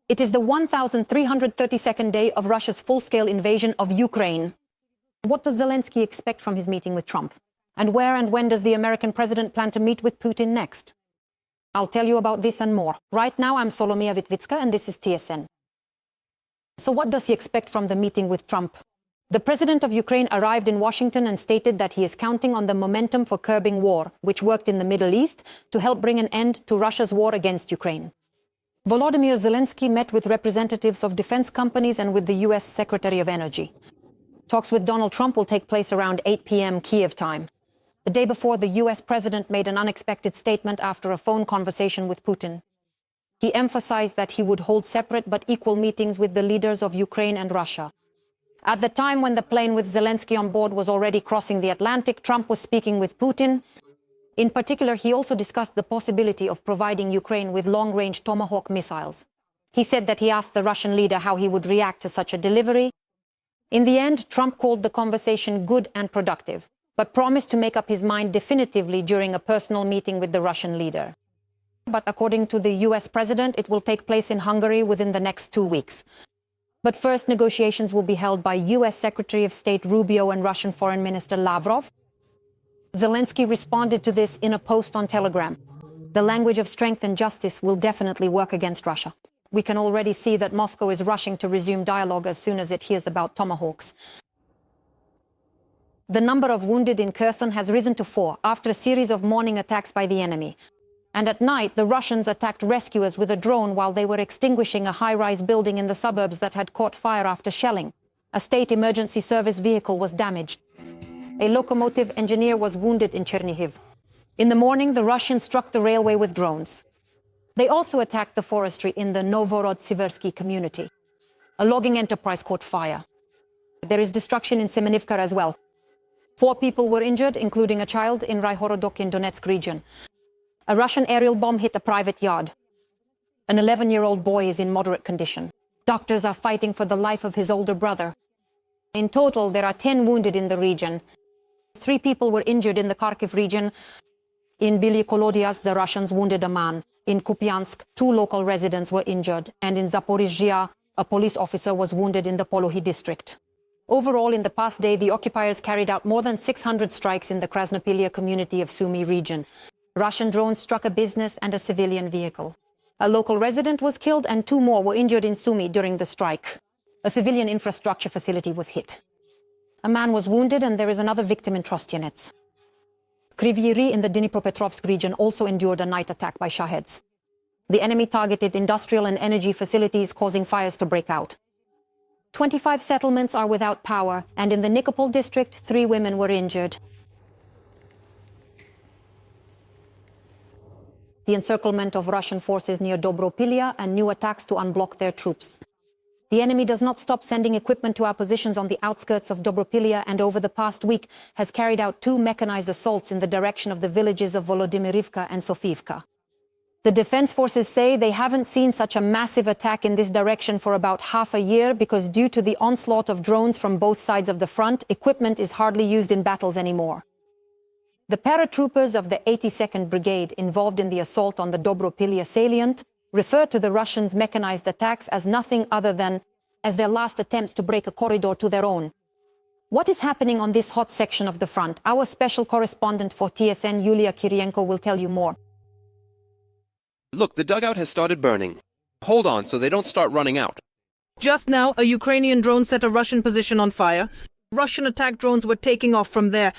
It is the 1,332nd day of Russia's full-scale invasion of Ukraine. What does Zelensky expect from his meeting with Trump? And where and when does the American president plan to meet with Putin next? I'll tell you about this and more. Right now, I'm Solomia Vitvitska, and this is TSN. So what does he expect from the meeting with Trump? The president of Ukraine arrived in Washington and stated that he is counting on the momentum for curbing war, which worked in the Middle East, to help bring an end to Russia's war against Ukraine. Volodymyr Zelensky met with representatives of defense companies and with the U.S. Secretary of Energy. Talks with Donald Trump will take place around 8 p.m. Kiev time. The day before, the U.S. president made an unexpected statement after a phone conversation with Putin. He emphasized that he would hold separate but equal meetings with the leaders of Ukraine and Russia. At the time when the plane with Zelensky on board was already crossing the Atlantic, Trump was speaking with Putin. In particular, he also discussed the possibility of providing Ukraine with long-range Tomahawk missiles. He said that he asked the Russian leader how he would react to such a delivery. In the end, Trump called the conversation good and productive, but promised to make up his mind definitively during a personal meeting with the Russian leader. But according to the US president, it will take place in Hungary within the next 2 weeks. But first, negotiations will be held by US Secretary of State Rubio and Russian Foreign Minister Lavrov. Zelensky responded to this in a post on Telegram. The language of strength and justice will definitely work against Russia. We can already see that Moscow is rushing to resume dialogue as soon as it hears about Tomahawks. The number of wounded in Kherson has risen to 4 after a series of morning attacks by the enemy. And at night, the Russians attacked rescuers with a drone while they were extinguishing a high-rise building in the suburbs that had caught fire after shelling. A state emergency service vehicle was damaged. A locomotive engineer was wounded in Chernihiv. In the morning, the Russians struck the railway with drones. They also attacked the forestry in the Novorod-Siversky community. A logging enterprise caught fire. There is destruction in Semenivka as well. 4 people were injured, including a child, in Raihorodok in Donetsk region. A Russian aerial bomb hit a private yard. An 11-year-old boy is in moderate condition. Doctors are fighting for the life of his older brother. In total, there are 10 wounded in the region. 3 people were injured in the Kharkiv region. In Byly-Kolodiaz, the Russians wounded a man. In Kupiansk, 2 local residents were injured. And in Zaporizhzhia, a police officer was wounded in the Polohi district. Overall, in the past day, the occupiers carried out more than 600 strikes in the Krasnopilya community of Sumy region. Russian drones struck a business and a civilian vehicle. A local resident was killed and 2 more were injured in Sumy during the strike. A civilian infrastructure facility was hit. A man was wounded and there is another victim in Trostyanets. Kryvyi Rih in the Dnipropetrovsk region also endured a night attack by Shaheds. The enemy targeted industrial and energy facilities, causing fires to break out. 25 settlements are without power, and in the Nikopol district, 3 women were injured. The encirclement of Russian forces near Dobropillya and new attacks to unblock their troops. The enemy does not stop sending equipment to our positions on the outskirts of Dobropillya, and over the past week has carried out 2 mechanized assaults in the direction of the villages of Volodymyrivka and Sofivka. The defense forces say they haven't seen such a massive attack in this direction for about half a year because due to the onslaught of drones from both sides of the front, equipment is hardly used in battles anymore. The paratroopers of the 82nd Brigade involved in the assault on the Dobropillya salient refer to the Russians' mechanized attacks as nothing other than as their last attempts to break a corridor to their own. What is happening on this hot section of the front? Our special correspondent for TSN, Yulia will tell you more. Look, the dugout has started burning. Hold on so they don't start running out. Just now, a Ukrainian drone set a Russian position on fire. Russian attack drones were taking off from there.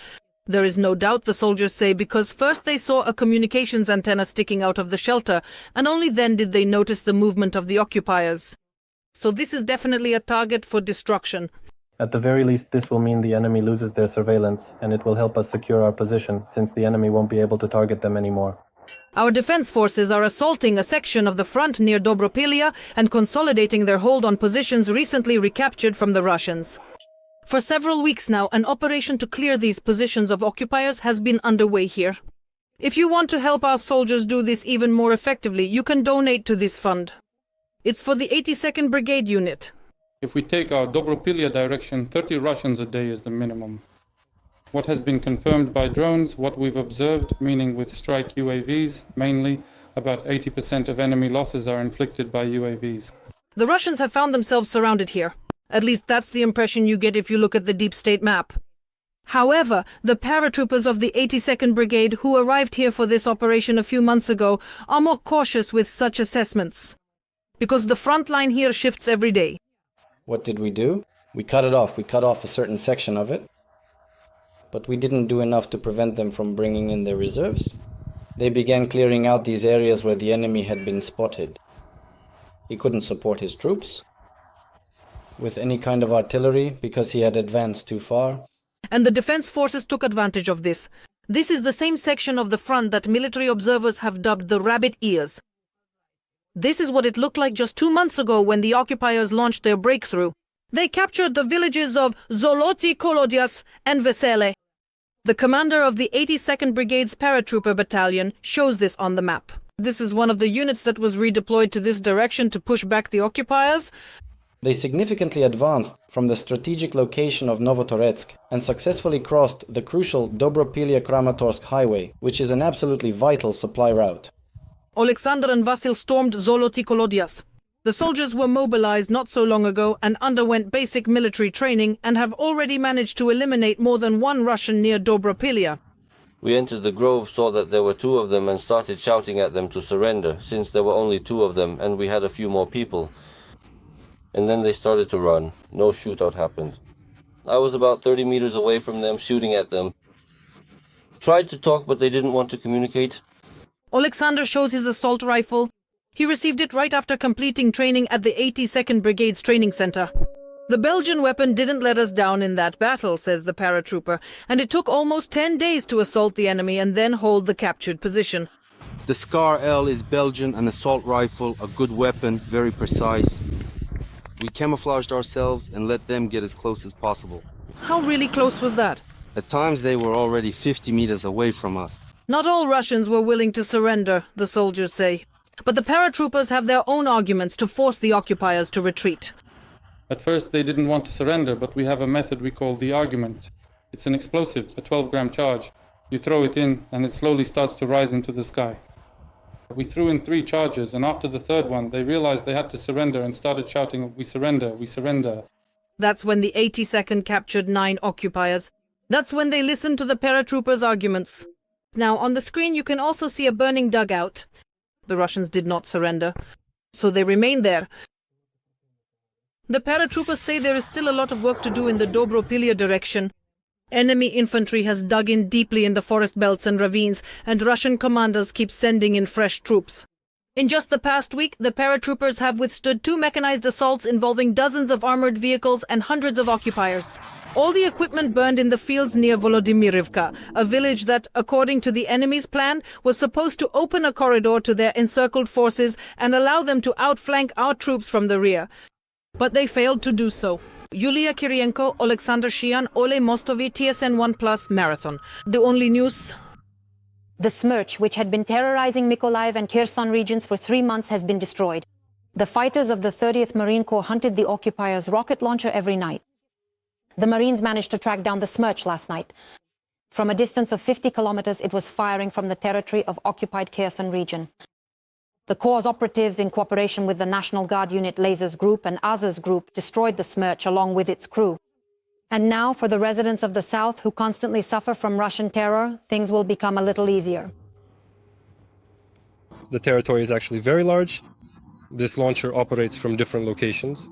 There is no doubt, the soldiers say, because first they saw a communications antenna sticking out of the shelter, and only then did they notice the movement of the occupiers. So this is definitely a target for destruction. At the very least, this will mean the enemy loses their surveillance, and it will help us secure our position, since the enemy won't be able to target them anymore. Our defense forces are assaulting a section of the front near Dobropillya and consolidating their hold on positions recently recaptured from the Russians. For several weeks now, an operation to clear these positions of occupiers has been underway here. If you want to help our soldiers do this even more effectively, you can donate to this fund. It's for the 82nd Brigade unit. If we take our Dobropillya direction, 30 Russians a day is the minimum. What has been confirmed by drones, what we've observed, meaning with strike UAVs mainly, about 80% of enemy losses are inflicted by UAVs. The Russians have found themselves surrounded here. At least that's the impression you get if you look at the deep state map. However, the paratroopers of the 82nd Brigade who arrived here for this operation a few months ago are more cautious with such assessments. Because the front line here shifts every day. What did we do? We cut it off. We cut off a certain section of it. But we didn't do enough to prevent them from bringing in their reserves. They began clearing out these areas where the enemy had been spotted. He couldn't support his troops with any kind of artillery because he had advanced too far. And the defense forces took advantage of this. This is the same section of the front that military observers have dubbed the rabbit ears. This is what it looked like just 2 months ago when the occupiers launched their breakthrough. They captured the villages of Zoloty Kolodias and Vesele. The commander of the 82nd Brigade's paratrooper battalion shows this on the map. This is one of the units that was redeployed to this direction to push back the occupiers. They significantly advanced from the strategic location of Novotoretsk and successfully crossed the crucial Dobropillya-Kramatorsk highway, which is an absolutely vital supply route. Alexander and Vasil stormed Zoloty Kolodias. The soldiers were mobilized not so long ago and underwent basic military training and have already managed to eliminate more than one Russian near Dobropillya. We entered the grove, saw that there were 2 of them and started shouting at them to surrender, since there were only 2 of them and we had a few more people. And then they started to run. No shootout happened. I was about 30 meters away from them, shooting at them. Tried to talk, but they didn't want to communicate. Alexander shows his assault rifle. He received it right after completing training at the 82nd Brigade's training center. The Belgian weapon didn't let us down in that battle, says the paratrooper, and it took almost 10 days to assault the enemy and then hold the captured position. The Scar L is Belgian, an assault rifle, a good weapon, very precise. We camouflaged ourselves and let them get as close as possible. How really close was that? At times they were already 50 meters away from us. Not all Russians were willing to surrender, the soldiers say. But the paratroopers have their own arguments to force the occupiers to retreat. At first they didn't want to surrender, but we have a method we call the argument. It's an explosive, a 12-gram charge. You throw it in and it slowly starts to rise into the sky. We threw in 3 charges, and after the 3rd one, they realized they had to surrender and started shouting, "We surrender, we surrender." That's when the 82nd captured 9 occupiers. That's when they listened to the paratroopers' arguments. Now, on the screen you can also see a burning dugout. The Russians did not surrender, so they remained there. The paratroopers say there is still a lot of work to do in the Dobropillya direction. Enemy infantry has dug in deeply in the forest belts and ravines, and Russian commanders keep sending in fresh troops. In just the past week, the paratroopers have withstood 2 mechanized assaults involving dozens of armored vehicles and hundreds of occupiers. All the equipment burned in the fields near Volodymyrivka, a village that, according to the enemy's plan, was supposed to open a corridor to their encircled forces and allow them to outflank our troops from the rear. But they failed to do so. Yulia Kirienko, Alexander Shian, Ole Mostovi, TSN1+, Marathon. The only news... The Smerch, which had been terrorizing Mykolaiv and Kherson regions for 3 months, has been destroyed. The fighters of the 30th Marine Corps hunted the occupiers' rocket launcher every night. The Marines managed to track down the Smerch last night. From a distance of 50 kilometers, it was firing from the territory of occupied Kherson region. The Corps' operatives, in cooperation with the National Guard unit Lasers Group and Azers Group, destroyed the Smerch along with its crew. And now, for the residents of the south who constantly suffer from Russian terror, things will become a little easier. The territory is actually very large. This launcher operates from different locations.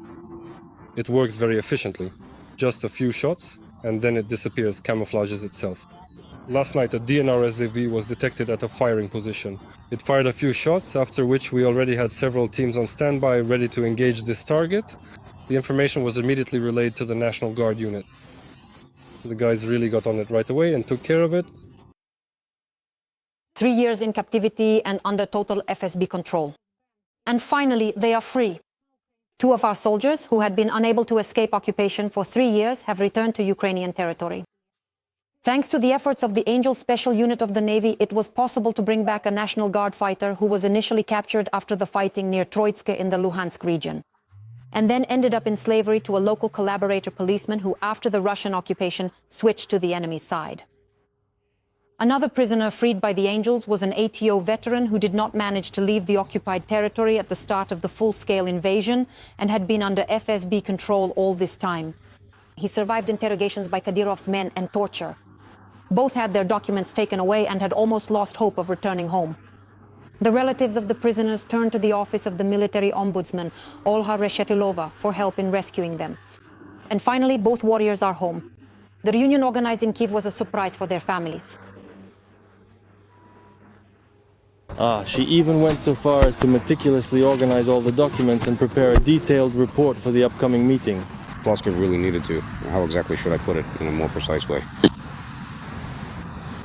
It works very efficiently. Just a few shots, and then it disappears, camouflages itself. Last night, a DNR SAV was detected at a firing position. It fired a few shots, after which we already had several teams on standby ready to engage this target. The information was immediately relayed to the National Guard unit. The guys really got on it right away and took care of it. 3 years in captivity and under total FSB control. And finally, they are free. 2 of our soldiers, who had been unable to escape occupation for 3 years, have returned to Ukrainian territory. Thanks to the efforts of the Angel Special Unit of the Navy, it was possible to bring back a National Guard fighter who was initially captured after the fighting near Troitske in the Luhansk region, and then ended up in slavery to a local collaborator policeman who, after the Russian occupation, switched to the enemy's side. Another prisoner freed by the Angels was an ATO veteran who did not manage to leave the occupied territory at the start of the full-scale invasion and had been under FSB control all this time. He survived interrogations by Kadyrov's men and torture. Both had their documents taken away and had almost lost hope of returning home. The relatives of the prisoners turned to the office of the military ombudsman, Olha Reshetilova, for help in rescuing them. And finally, both warriors are home. The reunion organized in Kyiv was a surprise for their families. She even went so far as to meticulously organize all the documents and prepare a detailed report for the upcoming meeting. Ploskov really needed to. How exactly should I put it in a more precise way?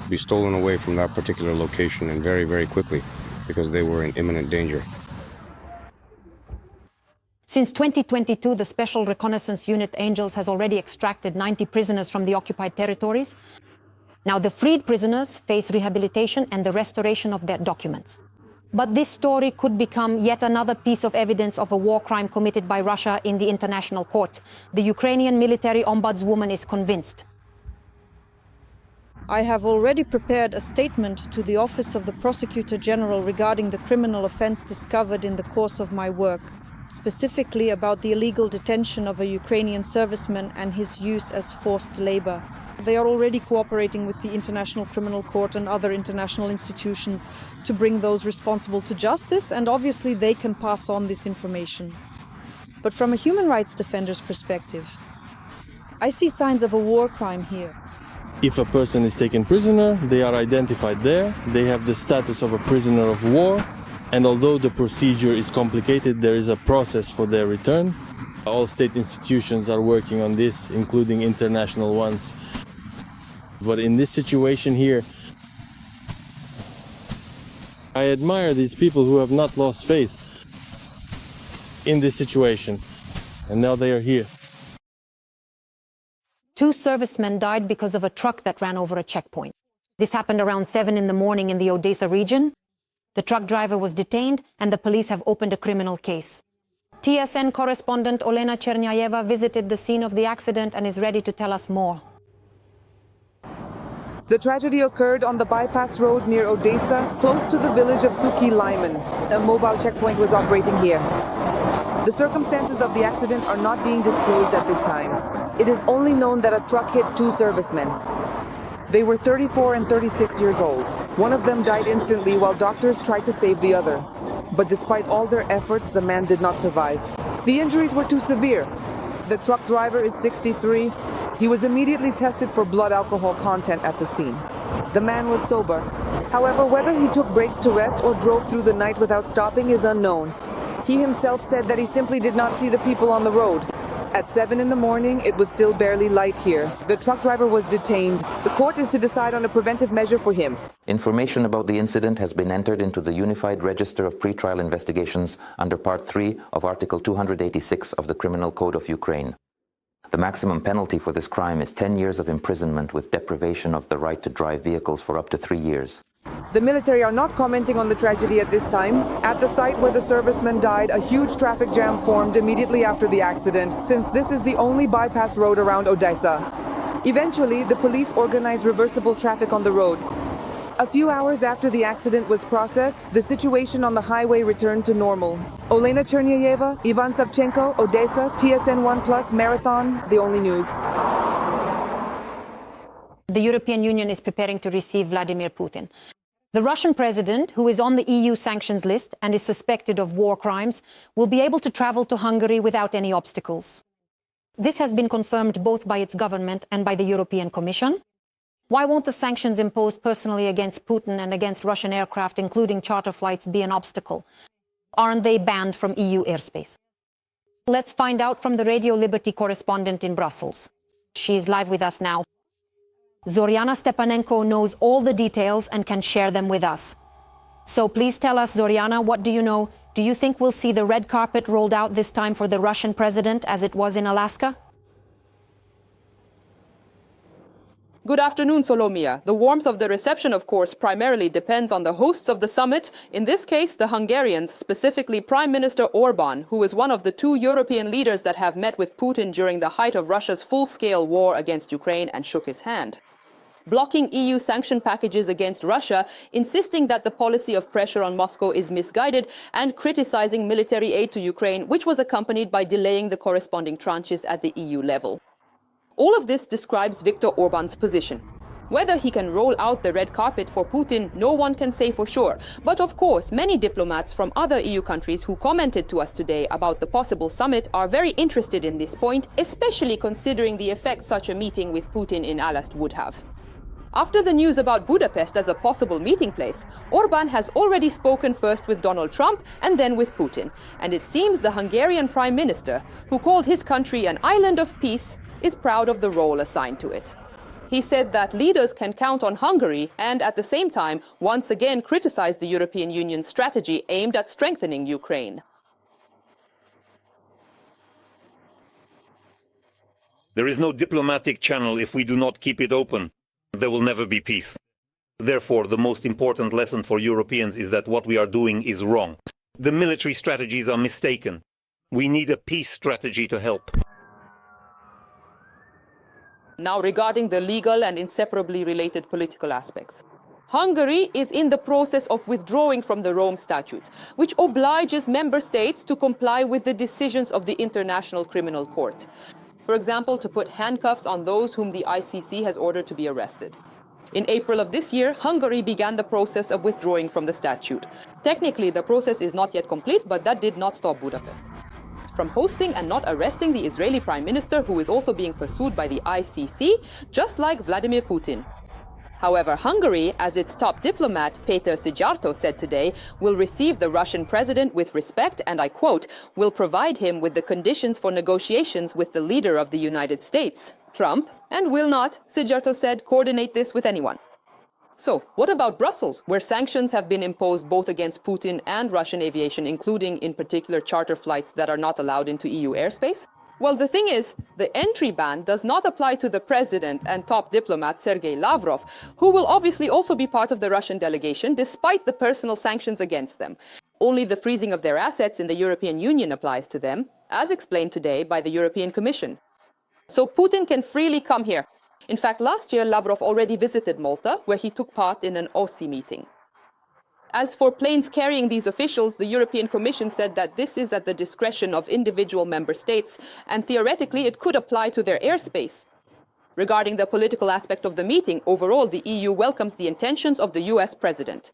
Be stolen away from that particular location and very, very quickly, because they were in imminent danger. Since 2022, the Special Reconnaissance Unit Angels has already extracted 90 prisoners from the occupied territories. Now the freed prisoners face rehabilitation and the restoration of their documents. But this story could become yet another piece of evidence of a war crime committed by Russia in the international court. The Ukrainian military ombudswoman is convinced. I have already prepared a statement to the Office of the Prosecutor General regarding the criminal offense discovered in the course of my work, specifically about the illegal detention of a Ukrainian serviceman and his use as forced labor. They are already cooperating with the International Criminal Court and other international institutions to bring those responsible to justice, and obviously they can pass on this information. But from a human rights defender's perspective, I see signs of a war crime here. If a person is taken prisoner, they are identified there, they have the status of a prisoner of war, and although the procedure is complicated, there is a process for their return. All state institutions are working on this, including international ones. But in this situation here, I admire these people who have not lost faith in this situation, and now they are here. 2 servicemen died because of a truck that ran over a checkpoint. This happened around 7 in the morning in the Odessa region. The truck driver was detained, and the police have opened a criminal case. TSN correspondent Olena Chernyaeva visited the scene of the accident and is ready to tell us more. The tragedy occurred on the bypass road near Odessa, close to the village of Suki Lyman. A mobile checkpoint was operating here. The circumstances of the accident are not being disclosed at this time. It is only known that a truck hit 2 servicemen. They were 34 and 36 years old. One of them died instantly while doctors tried to save the other. But despite all their efforts, the man did not survive. The injuries were too severe. The truck driver is 63. He was immediately tested for blood alcohol content at the scene. The man was sober. However, whether he took breaks to rest or drove through the night without stopping is unknown. He himself said that he simply did not see the people on the road. At 7 in the morning, it was still barely light here. The truck driver was detained. The court is to decide on a preventive measure for him. Information about the incident has been entered into the Unified Register of Pretrial Investigations under Part 3 of Article 286 of the Criminal Code of Ukraine. The maximum penalty for this crime is 10 years of imprisonment with deprivation of the right to drive vehicles for up to 3 years. The military are not commenting on the tragedy at this time. At the site where the serviceman died, a huge traffic jam formed immediately after the accident, since this is the only bypass road around Odessa. Eventually, the police organized reversible traffic on the road. A few hours after the accident was processed, the situation on the highway returned to normal. Olena Chernyaeva, Ivan Savchenko, Odessa, TSN1+, Marathon, The Only News. The European Union is preparing to receive Vladimir Putin. The Russian president, who is on the EU sanctions list and is suspected of war crimes, will be able to travel to Hungary without any obstacles. This has been confirmed both by its government and by the European Commission. Why won't the sanctions imposed personally against Putin and against Russian aircraft, including charter flights, be an obstacle? Aren't they banned from EU airspace? Let's find out from the Radio Liberty correspondent in Brussels. She is live with us now. Zoriana Stepanenko knows all the details and can share them with us. So please tell us, Zoriana, what do you know? Do you think we'll see the red carpet rolled out this time for the Russian president as it was in Alaska? Good afternoon, Solomia. The warmth of the reception, of course, primarily depends on the hosts of the summit, in this case, the Hungarians, specifically Prime Minister Orbán, who is one of the 2 European leaders that have met with Putin during the height of Russia's full-scale war against Ukraine and shook his hand. blocking EU sanction packages against Russia, insisting that the policy of pressure on Moscow is misguided, and criticizing military aid to Ukraine, which was accompanied by delaying the corresponding tranches at the EU level. All of this describes Viktor Orban's position. Whether he can roll out the red carpet for Putin, no one can say for sure. But of course, many diplomats from other EU countries who commented to us today about the possible summit are very interested in this point, especially considering the effect such a meeting with Putin in Aalst would have. After the news about Budapest as a possible meeting place, Orban has already spoken first with Donald Trump and then with Putin. And it seems the Hungarian Prime Minister, who called his country an island of peace, is proud of the role assigned to it. He said that leaders can count on Hungary and, at the same time, once again criticized the European Union's strategy aimed at strengthening Ukraine. There is no diplomatic channel if we do not keep it open. There will never be peace. Therefore, the most important lesson for Europeans is that what we are doing is wrong. The military strategies are mistaken. We need a peace strategy to help. Now, regarding the legal and inseparably related political aspects. Hungary is in the process of withdrawing from the Rome Statute, which obliges member states to comply with the decisions of the International Criminal Court. For example, to put handcuffs on those whom the ICC has ordered to be arrested. In April of this year, Hungary began the process of withdrawing from the statute. Technically, the process is not yet complete, but that did not stop Budapest from hosting and not arresting the Israeli Prime Minister, who is also being pursued by the ICC, just like Vladimir Putin. However, Hungary, as its top diplomat, Péter Szijjártó, said today, will receive the Russian president with respect and, I quote, will provide him with the conditions for negotiations with the leader of the United States, Trump, and will not, Szijjártó said, coordinate this with anyone. So, what about Brussels, where sanctions have been imposed both against Putin and Russian aviation, including in particular charter flights that are not allowed into EU airspace? Well, the thing is, the entry ban does not apply to the president and top diplomat Sergei Lavrov, who will obviously also be part of the Russian delegation, despite the personal sanctions against them. Only the freezing of their assets in the European Union applies to them, as explained today by the European Commission. So Putin can freely come here. In fact, last year, Lavrov already visited Malta, where he took part in an OSCE meeting. As for planes carrying these officials, the European Commission said that this is at the discretion of individual member states, and theoretically it could apply to their airspace. Regarding the political aspect of the meeting, overall the EU welcomes the intentions of the US president.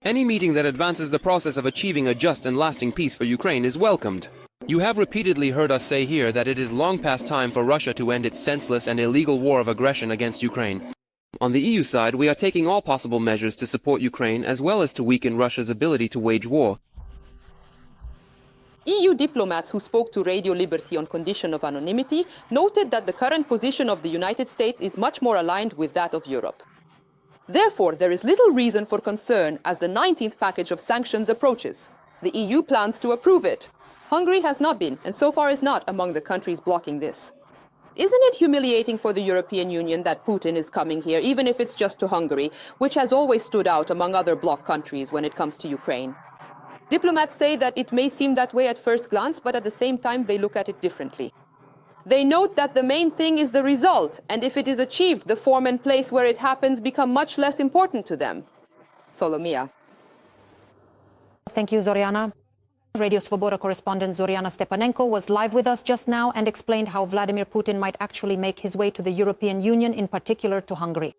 Any meeting that advances the process of achieving a just and lasting peace for Ukraine is welcomed. You have repeatedly heard us say here that it is long past time for Russia to end its senseless and illegal war of aggression against Ukraine. On the EU side, we are taking all possible measures to support Ukraine as well as to weaken Russia's ability to wage war. EU diplomats who spoke to Radio Liberty on condition of anonymity noted that the current position of the United States is much more aligned with that of Europe. Therefore, there is little reason for concern as the 19th package of sanctions approaches. The EU plans to approve it. Hungary has not been, and so far is not, among the countries blocking this. Isn't it humiliating for the European Union that Putin is coming here, even if it's just to Hungary, which has always stood out among other bloc countries when it comes to Ukraine? Diplomats say that it may seem that way at first glance, but at the same time they look at it differently. They note that the main thing is the result, and if it is achieved, the form and place where it happens become much less important to them. Solomia. Thank you, Zoriana. Radio Svoboda correspondent Zoriana Stepanenko was live with us just now and explained how Vladimir Putin might actually make his way to the European Union, in particular to Hungary.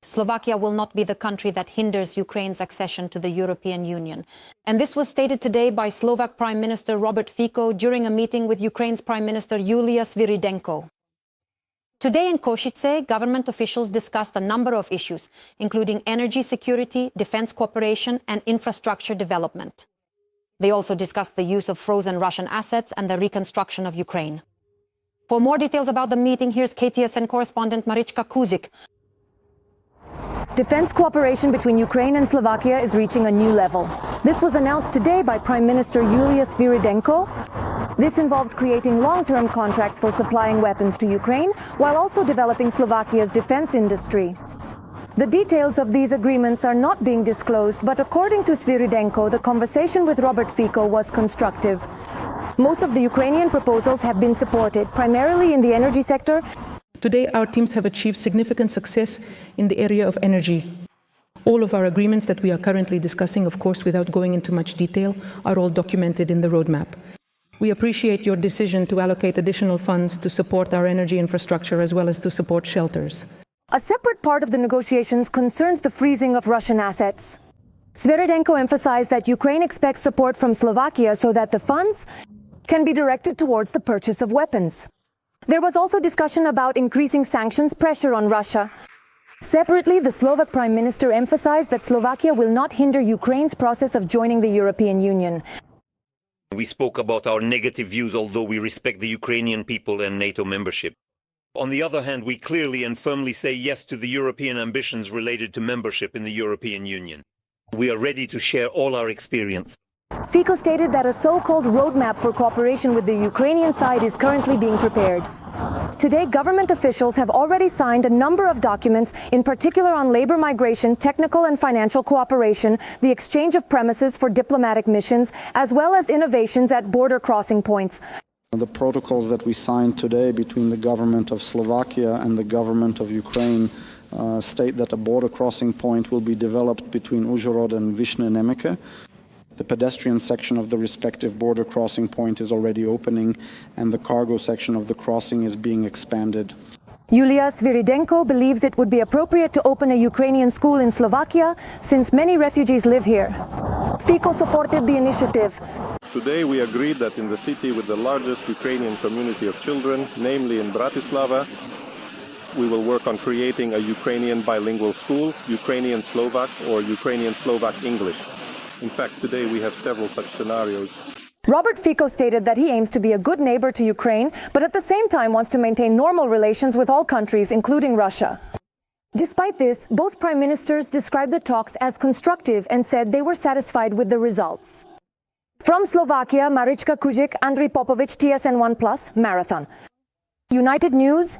Slovakia will not be the country that hinders Ukraine's accession to the European Union. And this was stated today by Slovak Prime Minister Robert Fico during a meeting with Ukraine's Prime Minister Yulia Svyrydenko. Today in Košice, government officials discussed a number of issues, including energy security, defense cooperation, and infrastructure development. They also discussed the use of frozen Russian assets and the reconstruction of Ukraine. For more details about the meeting, here's KTSN correspondent Marička Kuzik. Defense cooperation between Ukraine and Slovakia is reaching a new level. This was announced today by Prime Minister Yulia Svyrydenko. This involves creating long-term contracts for supplying weapons to Ukraine, while also developing Slovakia's defense industry. The details of these agreements are not being disclosed, but according to Svyrydenko, the conversation with Robert Fico was constructive. Most of the Ukrainian proposals have been supported, primarily in the energy sector. Today, our teams have achieved significant success in the area of energy. All of our agreements that we are currently discussing, of course, without going into much detail, are all documented in the roadmap. We appreciate your decision to allocate additional funds to support our energy infrastructure as well as to support shelters. A separate part of the negotiations concerns the freezing of Russian assets. Svyrydenko emphasized that Ukraine expects support from Slovakia so that the funds can be directed towards the purchase of weapons. There was also discussion about increasing sanctions pressure on Russia. Separately, the Slovak Prime Minister emphasized that Slovakia will not hinder Ukraine's process of joining the European Union. We spoke about our negative views, although we respect the Ukrainian people and NATO membership. On the other hand, we clearly and firmly say yes to the European ambitions related to membership in the European Union. We are ready to share all our experience. Fico stated that a so-called roadmap for cooperation with the Ukrainian side is currently being prepared. Today, government officials have already signed a number of documents, in particular on labor migration, technical and financial cooperation, the exchange of premises for diplomatic missions, as well as innovations at border crossing points. The protocols that we signed today between the government of Slovakia and the government of Ukraine state that a border crossing point will be developed between Uzhhorod and Vyshne Nemeke. The pedestrian section of the respective border crossing point is already opening, and the cargo section of the crossing is being expanded. Yulia, Svyrydenko believes it would be appropriate to open a Ukrainian school in Slovakia, since many refugees live here. Fico supported the initiative. Today we agreed that in the city with the largest Ukrainian community of children, namely in Bratislava, we will work on creating a Ukrainian bilingual school, Ukrainian Slovak or Ukrainian Slovak English. In fact, today we have several such scenarios. Robert Fico stated that he aims to be a good neighbor to Ukraine, but at the same time wants to maintain normal relations with all countries, including Russia. Despite this, both prime ministers described the talks as constructive and said they were satisfied with the results. From Slovakia, Marička Kužič, Andriy Popović, TSN1+, Marathon. United News,